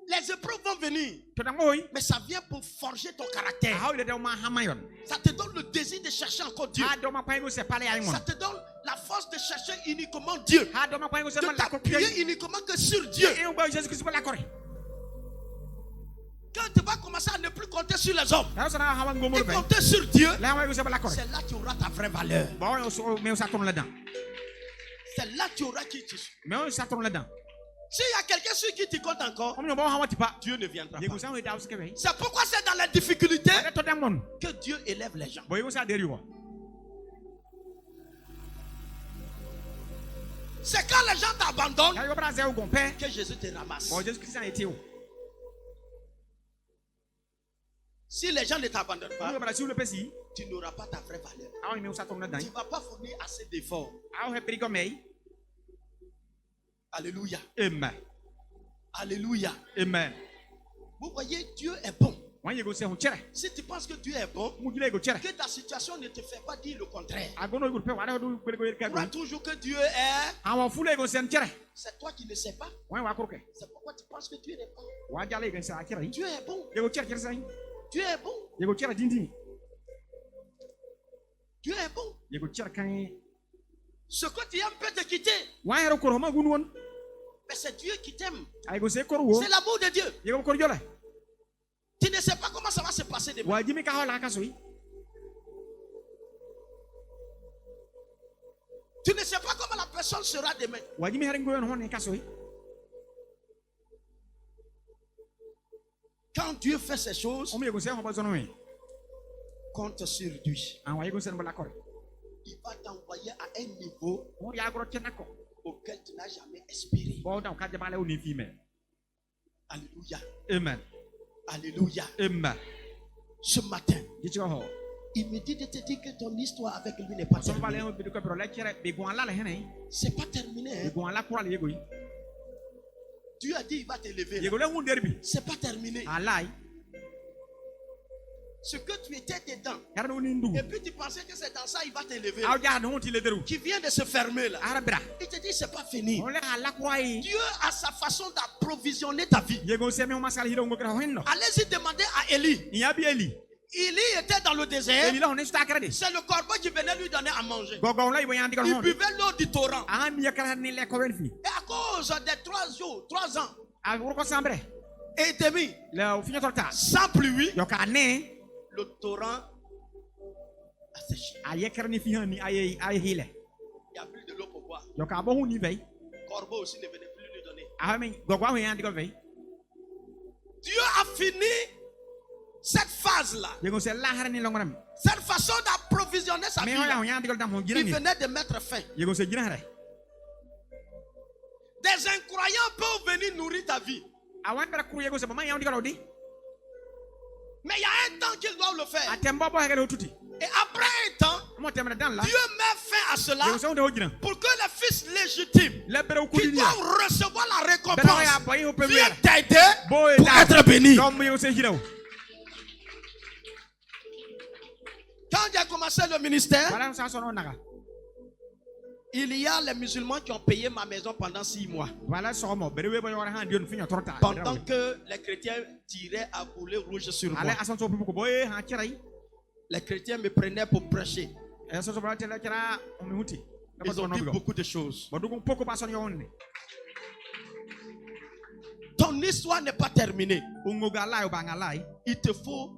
A: Les épreuves vont venir, mais ça vient pour forger ton caractère. Ça te donne le désir de chercher encore Dieu. Ça te donne la force de chercher uniquement Dieu, de t'appuyer uniquement que sur Dieu. Quand tu vas commencer à ne plus compter sur les hommes et compter sur Dieu, c'est là que tu auras ta vraie valeur. C'est là que tu auras qui tu suis. S'il y a quelqu'un sur qui tu comptes encore, Dieu ne viendra pas. C'est pourquoi c'est dans la difficulté que Dieu élève les gens. C'est quand les gens t'abandonnent que Jésus te ramasse. Si les gens ne t'abandonnent pas, tu n'auras pas ta vraie valeur. Tu ne vas pas fournir assez d'efforts. Alléluia.
C: Amen.
A: Alléluia.
C: Amen.
A: Vous voyez, Dieu est bon. Si tu penses que Dieu est bon, que ta situation ne te fait pas dire le contraire. Crois toujours que Dieu est. C'est toi qui ne sais pas. C'est pourquoi tu penses que Dieu n'est pas. Dieu est bon. Dieu est bon. Dieu est bon. Ce que tu aimes peut te quitter. Mais c'est Dieu qui t'aime. C'est l'amour de Dieu. Tu ne sais pas comment ça va se passer demain. Tu ne sais pas comment la personne sera demain. Quand Dieu fait ces choses, compte sur lui. Il va t'envoyer à un niveau auquel tu n'as jamais espéré. Alléluia.
C: Amen.
A: Alléluia.
C: Amen.
A: Ce matin, il me dit de te dire que ton histoire avec lui n'est pas terminée. C'est pas terminé. Dieu a dit il va t'élever. C'est pas terminé. Ce que tu étais dedans, et puis tu pensais que c'est dans ça il va t'élever, qui vient de se fermer là, il te dit c'est pas fini. Dieu a sa façon d'approvisionner ta vie. Allez-y demander à Élie. Élie était dans le désert. C'est le corbeau qui venait lui donner à manger. Il buvait l'eau du torrent. Et à cause des 3 ans et demi sans pluie, le torrent a séché. Il n'y a plus de l'eau pour boire. Le corbeau aussi ne venait plus lui donner. Dieu a fini cette phase-là. Cette façon d'approvisionner sa vie. Il venait de mettre fin. Des incroyants peuvent venir nourrir ta vie. Mais il y a un temps qu'ils doivent le faire. Et après un temps, Dieu met fin à cela pour que les fils légitimes qui doivent recevoir la récompense viennent t'aider pour être bénis. Quand j'ai commencé le ministère, il y a les musulmans qui ont payé ma maison pendant 6 mois. Pendant que les chrétiens tiraient à boulet rouge sur moi. Les chrétiens me prenaient pour prêcher. Ils ont dit beaucoup de choses. Ton histoire n'est pas terminée. Il te faut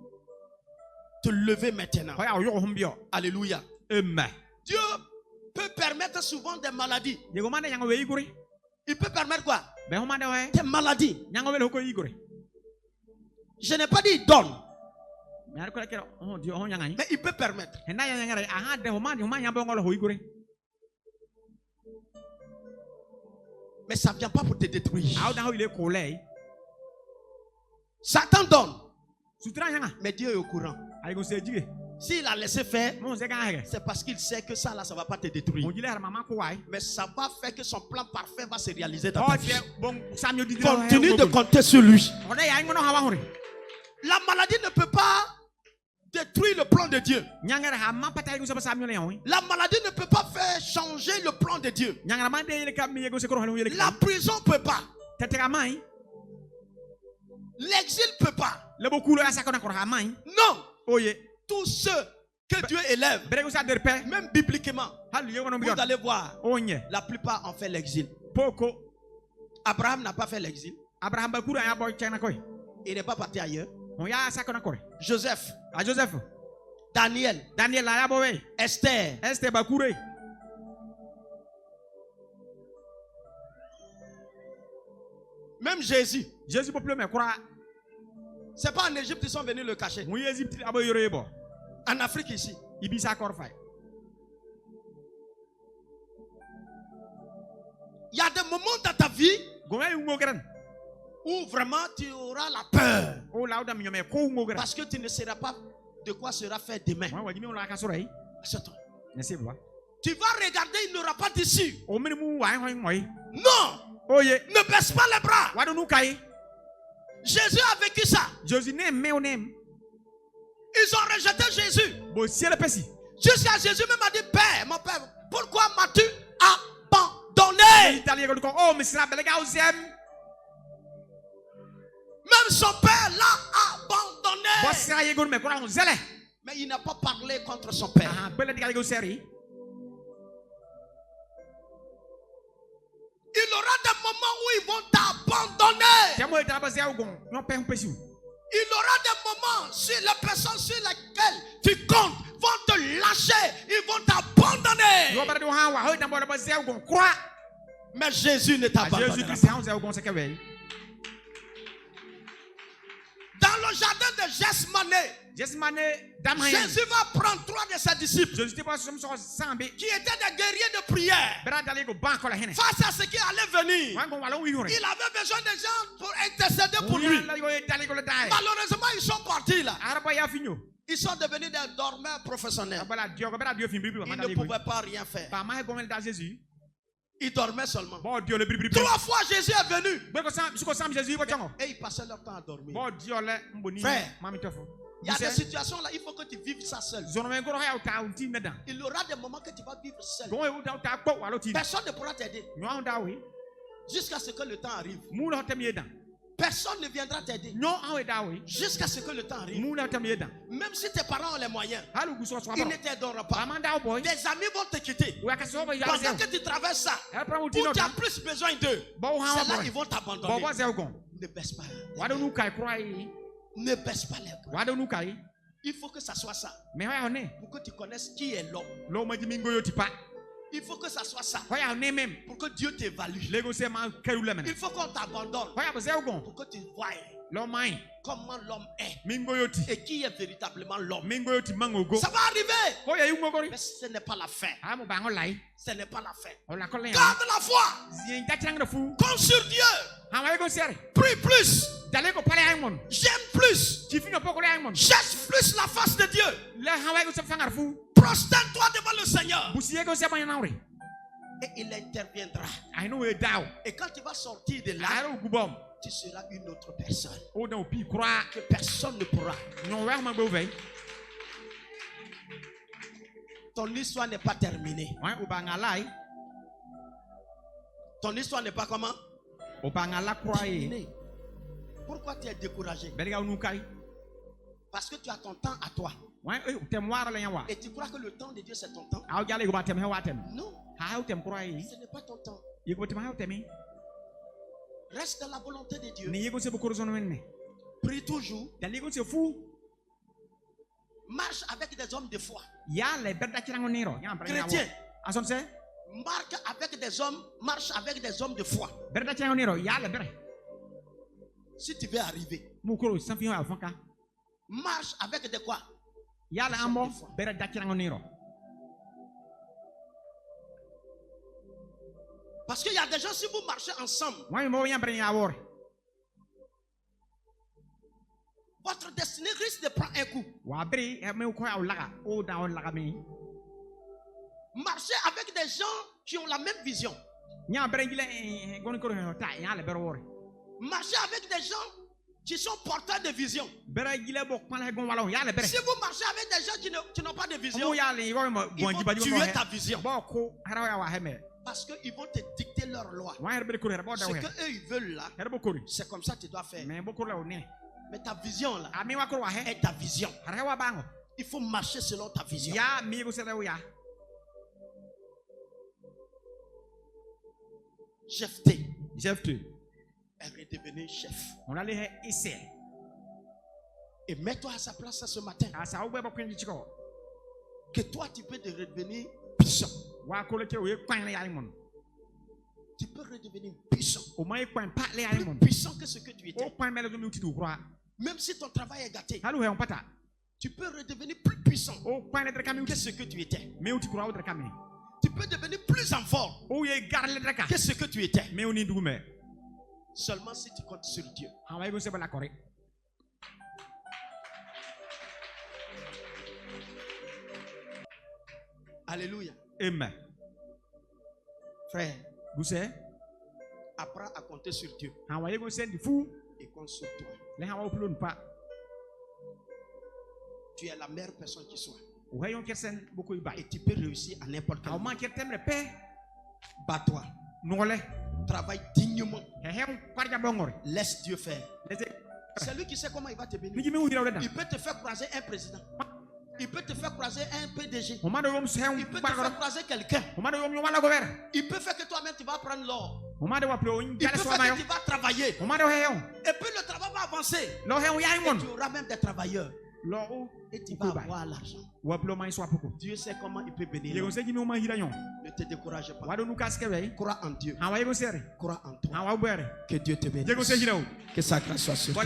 A: te lever maintenant. Alléluia. Dieu peut permettre souvent des maladies. Il peut permettre quoi? Des maladies. Je n'ai pas dit il donne. Mais il peut permettre. Mais ça ne vient pas pour te détruire. Satan donne. Mais Dieu est au courant. S'il a laissé faire, c'est parce qu'il sait que ça là, ça ne va pas te détruire. Mais ça va faire que son plan parfait va se réaliser dans ta vie. Continue de compter sur lui. La maladie ne peut pas détruire le plan de Dieu. La maladie ne peut pas faire changer le plan de Dieu. La prison ne peut pas. L'exil ne peut pas. Non. Tous ceux que Dieu élève, même bibliquement, vous allez voir, la plupart ont fait l'exil. Abraham n'a pas fait l'exil. Il n'est pas parti ailleurs. Joseph. Daniel. Esther. Même Jésus. C'est pas en Égypte qu'ils sont venus le cacher. En Afrique ici. Il y a des moments dans ta vie où vraiment tu auras la peur. Parce que tu ne sauras pas de quoi sera fait demain. Assieds-toi. Tu vas regarder, il n'y aura pas d'issue. Non. Ne baisse pas les bras. Jésus a vécu ça. Ils ont rejeté Jésus. Jusqu'à Jésus même a dit, Père, mon Père, pourquoi m'as-tu abandonné? Même son père l'a abandonné. Mais il n'a pas parlé contre son père. Il aura des moments où ils vont t'abandonner. Il aura des moments sur les personnes sur lesquelles tu comptes vont te lâcher. Ils vont t'abandonner. Mais Jésus ne t'abandonnera pas. Dans le jardin de Gethsemane, Jésus va prendre 3 de ses disciples qui étaient des guerriers de prière face à ce qui allait venir. Il avait besoin de gens pour intercéder pour lui. Malheureusement, ils sont partis là. Ils sont devenus des dormeurs professionnels. Ils ne pouvaient pas rien faire. Ils dormaient seulement. 3 fois Jésus est venu. Et ils passaient leur temps à dormir. Frère, il y a des situations là, il faut que tu vives ça seul. Il y aura des moments que tu vas vivre seul. Personne ne pourra t'aider. Jusqu'à ce que le temps arrive. Personne ne viendra t'aider. Jusqu'à ce que le temps arrive. Même si tes parents ont les moyens, ils ne t'aideront pas. Tes amis vont te quitter. Pendant que tu traverses ça, où tu as plus besoin d'eux, c'est là qu'ils vont t'abandonner. Ne baisse pas. Ne baisse pas les bras. Il faut que ça soit ça. Pour que tu connaisses qui est l'homme. Il faut que ça soit ça. Pour que Dieu t'évalue. Il faut qu'on t'abandonne. Pour que tu voies comment l'homme est. Et qui est véritablement l'homme. Ça va arriver. Mais ce n'est pas la fin. Ce n'est pas la fin. Garde la foi. Compte sur Dieu. Prie plus. J'aime plus. Cherche plus la face de Dieu. Prosterne-toi devant le Seigneur. Et il interviendra. Et quand tu vas sortir de là, tu seras une autre personne. Que personne ne pourra. Ton histoire n'est pas terminée. Ton histoire n'est pas comment? Terminée. Pourquoi tu es découragé? Parce que tu as ton temps à toi. Et tu crois que le temps de Dieu c'est ton temps? Non. Ce n'est pas ton temps. Reste dans la volonté de Dieu. Prie toujours. Marche avec des hommes de foi. Chrétien. Marche avec des hommes de foi. Si tu veux arriver, marche avec des quoi? Parce qu'il y a des gens, si vous marchez ensemble, votre destinée risque de prendre un coup. Marchez avec des gens qui ont la même vision. Marchez avec des gens qui sont porteurs de vision. Si vous marchez avec des gens qui n'ont pas de vision, ils vont tuer ta vision. Parce qu'ils vont te dicter leur loi. Ce qu'eux ils veulent là, c'est comme ça que tu dois faire. Mais ta vision là est ta vision. Il faut marcher selon ta vision. Jephthé est redevenu chef. Et mets-toi à sa place ce matin. Que toi tu peux devenir puissant. Tu peux redevenir puissant. Plus puissant que ce que tu étais. Même si ton travail est gâté, tu peux redevenir plus puissant que ce que tu étais. Tu peux devenir plus en forme que ce que tu étais. Seulement si tu comptes sur Dieu. Alléluia.
C: Amen.
A: Frère, apprends à compter sur Dieu et compte sur toi. Tu es la meilleure personne qui soit. Et tu peux réussir à n'importe quel moment. Bats-toi. Travaille dignement. Laisse Dieu faire. C'est lui qui sait comment il va te bénir. Il peut te faire croiser un président. Il peut te faire croiser un PDG. Il peut te faire croiser quelqu'un. Il peut faire que toi-même tu vas prendre l'or. Il peut faire que tu vas travailler. Et puis le travail va avancer. Et tu auras même des travailleurs. Et tu vas avoir l'argent. Dieu sait comment il peut bénir. Ne te décourage pas. Crois en Dieu. Crois en toi. Que Dieu te bénisse. Que sa grâce soit sur toi.